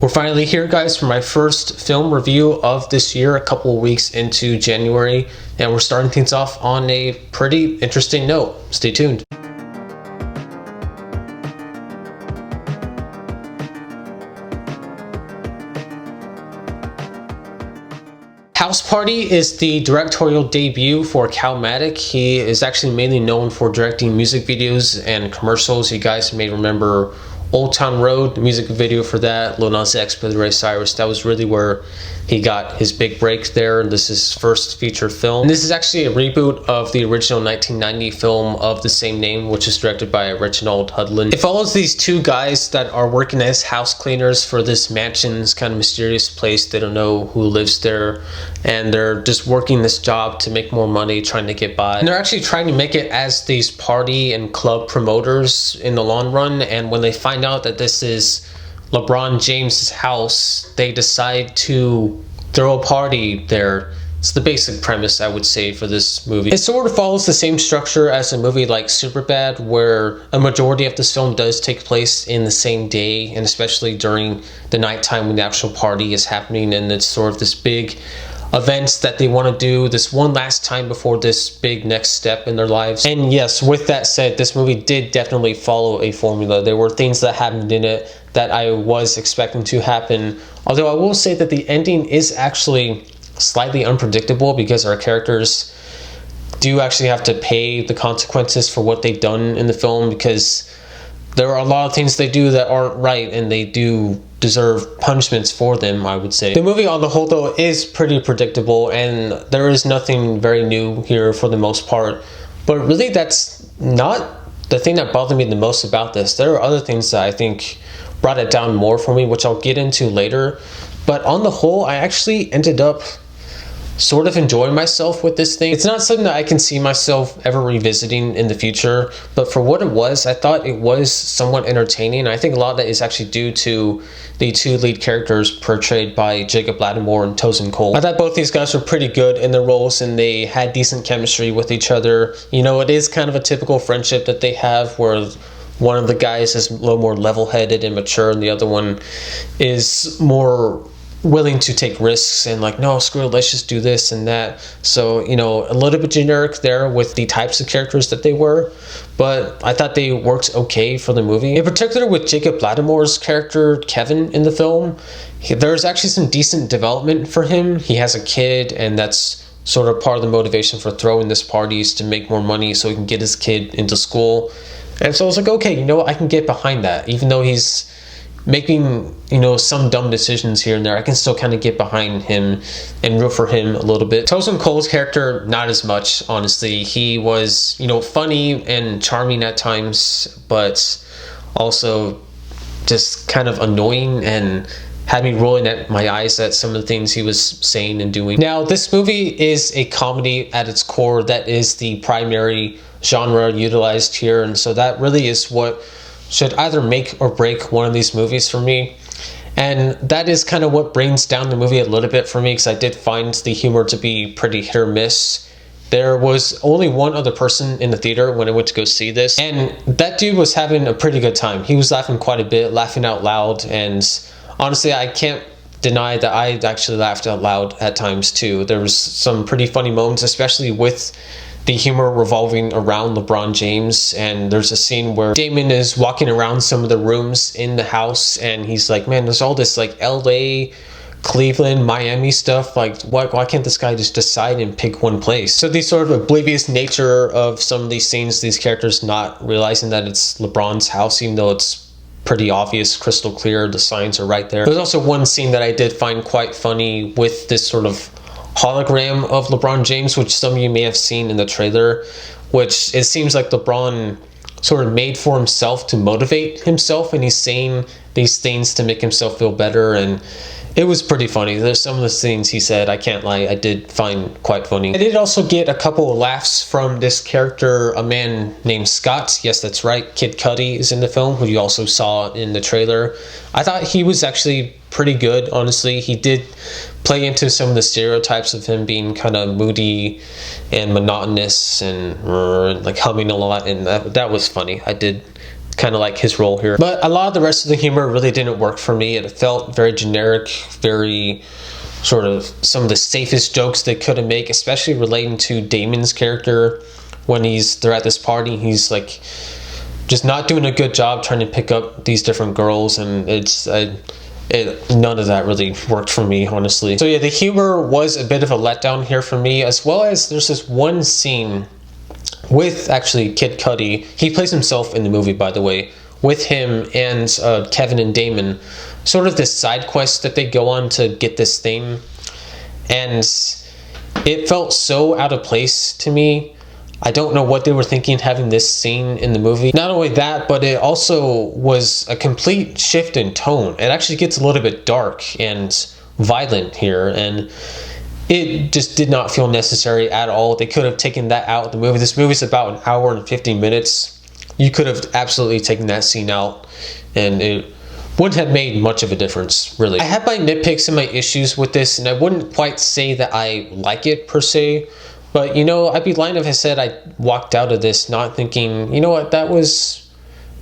We're finally here, guys, for my first film review of this year, a couple of weeks into January, and we're starting things off on a pretty interesting note. Stay tuned. House Party is the directorial debut for Calmatic. He is actually mainly known for directing music videos and commercials. You guys may remember Old Town Road, the music video for that, Lil Nas X, Billy Ray Cyrus. That was really where he got his big break there. This is his first feature film. And this is actually a reboot of the original 1990 film of the same name, which is directed by Reginald Hudlin. It follows these two guys that are working as house cleaners for this mansion's kind of mysterious place. They don't know who lives there, and they're just working this job to make more money, trying to get by. And they're actually trying to make it as these party and club promoters in the long run, and when they find out that this is LeBron James's house, they decide to throw a party there. It's the basic premise, I would say, for this movie. It sort of follows the same structure as a movie like Superbad, where a majority of this film does take place in the same day, and especially during the nighttime when the actual party is happening, and it's sort of this big events that they want to do this one last time before this big next step in their lives. And yes, with that said, this movie did definitely follow a formula. There were things that happened in it that I was expecting to happen, although I will say that the ending is actually slightly unpredictable because our characters do actually have to pay the consequences for what they've done in the film, because there are a lot of things they do that aren't right, and they do deserve punishments for them, I would say. The movie on the whole, though, is pretty predictable, and there is nothing very new here for the most part. But really, that's not the thing that bothered me the most about this. There are other things that I think brought it down more for me, which I'll get into later. But on the whole, I actually ended up sort of enjoying myself with this thing. It's not something that I can see myself ever revisiting in the future, but for what it was, I thought it was somewhat entertaining. I think a lot of that is actually due to the two lead characters portrayed by Jacob Latimore and Tosin Cole. I thought both these guys were pretty good in their roles, and they had decent chemistry with each other. You know, it is kind of a typical friendship that they have, where one of the guys is a little more level-headed and mature, and the other one is more willing to take risks and like, no, screw it, let's just do this and that. So, you know, a little bit generic there with the types of characters that they were, but I thought they worked okay for the movie. In particular with Jacob Latimore's character, Kevin, in the film, there's actually some decent development for him. He has a kid, and that's sort of part of the motivation for throwing this party is to make more money so he can get his kid into school. And so I was like, okay, you know what, I can get behind that. Even though he's making, you know, some dumb decisions here and there, I can still kind of get behind him and root for him a little bit. Tosin Cole's character, not as much, honestly. He was, you know, funny and charming at times, but also just kind of annoying and had me rolling at my eyes at some of the things he was saying and doing. Now, this movie is a comedy at its core. That is the primary genre utilized here, and so that really is what should either make or break one of these movies for me. And that is kind of what brings down the movie a little bit for me, because I did find the humor to be pretty hit or miss. There was only one other person in the theater when I went to go see this, and that dude was having a pretty good time. He was laughing quite a bit, laughing out loud, and honestly, I can't deny that I actually laughed out loud at times too. There was some pretty funny moments, especially with the humor revolving around LeBron James. And there's a scene where Damon is walking around some of the rooms in the house, and he's like, man, there's all this like LA, Cleveland, Miami stuff. Like, why can't this guy just decide and pick one place? So the sort of oblivious nature of some of these scenes, these characters not realizing that it's LeBron's house, even though it's pretty obvious, crystal clear, the signs are right there. There's also one scene that I did find quite funny with this sort of hologram of LeBron James, which some of you may have seen in the trailer, which it seems like LeBron sort of made for himself to motivate himself, and he's saying these things to make himself feel better, and it was pretty funny. There's some of the things he said, I can't lie, I did find quite funny. I did also get a couple of laughs from this character, a man named Scott. Yes, that's right, Kid Cudi is in the film, who you also saw in the trailer. I thought he was actually pretty good, honestly. He did play into some of the stereotypes of him being kind of moody and monotonous and like humming a lot, and that was funny. I did kind of like his role here. But a lot of the rest of the humor really didn't work for me. It felt very generic, very sort of some of the safest jokes they could have made, especially relating to Damon's character. When they're at this party, he's like just not doing a good job trying to pick up these different girls, and none of that really worked for me, honestly. So yeah, the humor was a bit of a letdown here for me, as well as there's this one scene with actually Kid Cudi. He plays himself in the movie, by the way, with him and Kevin and Damon, sort of this side quest that they go on to get this thing, and it felt so out of place to me. I don't know what they were thinking having this scene in the movie. Not only that, but it also was a complete shift in tone. It actually gets a little bit dark and violent here, and it just did not feel necessary at all. They could have taken that out of the movie. This movie's about an hour and 50 minutes. You could have absolutely taken that scene out, and it wouldn't have made much of a difference, really. I have my nitpicks and my issues with this, and I wouldn't quite say that I like it per se. But, you know, I'd be lying if I said I walked out of this not thinking, you know what, that was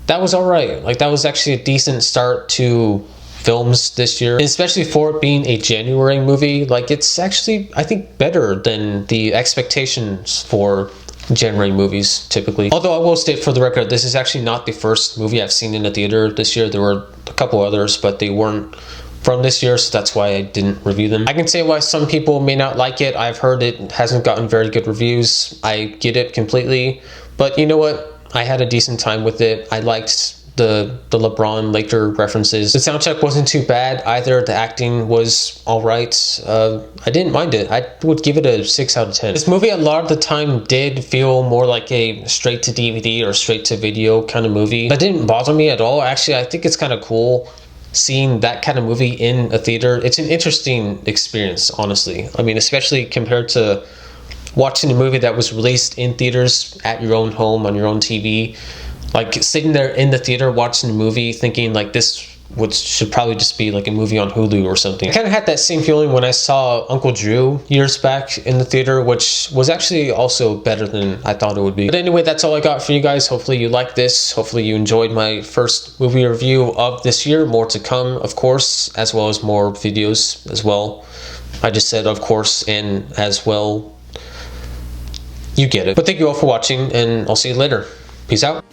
all right. Like, that was actually a decent start to films this year. And especially for it being a January movie, like, it's actually, I think, better than the expectations for January movies, typically. Although I will state for the record, this is actually not the first movie I've seen in a theater this year. There were a couple others, but they weren't from this year, so that's why I didn't review them. I can say why some people may not like it. I've heard it hasn't gotten very good reviews. I get it completely, but you know what? I had a decent time with it. I liked the LeBron Laker references. The soundtrack wasn't too bad either. The acting was all right. I didn't mind it. I would give it a 6 out of 10. This movie a lot of the time did feel more like a straight to DVD or straight to video kind of movie. That didn't bother me at all. Actually, I think it's kind of cool seeing that kind of movie in a theater. It's an interesting experience, honestly. I mean, especially compared to watching a movie that was released in theaters at your own home on your own TV. Like, sitting there in the theater watching a movie thinking like this should probably just be like a movie on Hulu or something. I kind of had that same feeling when I saw Uncle Drew years back in the theater, which was actually also better than I thought it would be. But anyway, that's all I got for you guys. Hopefully you liked this. Hopefully you enjoyed my first movie review of this year. More to come, of course, as well as more videos as well. I just said of course and as well. You get it. But thank you all for watching, and I'll see you later. Peace out.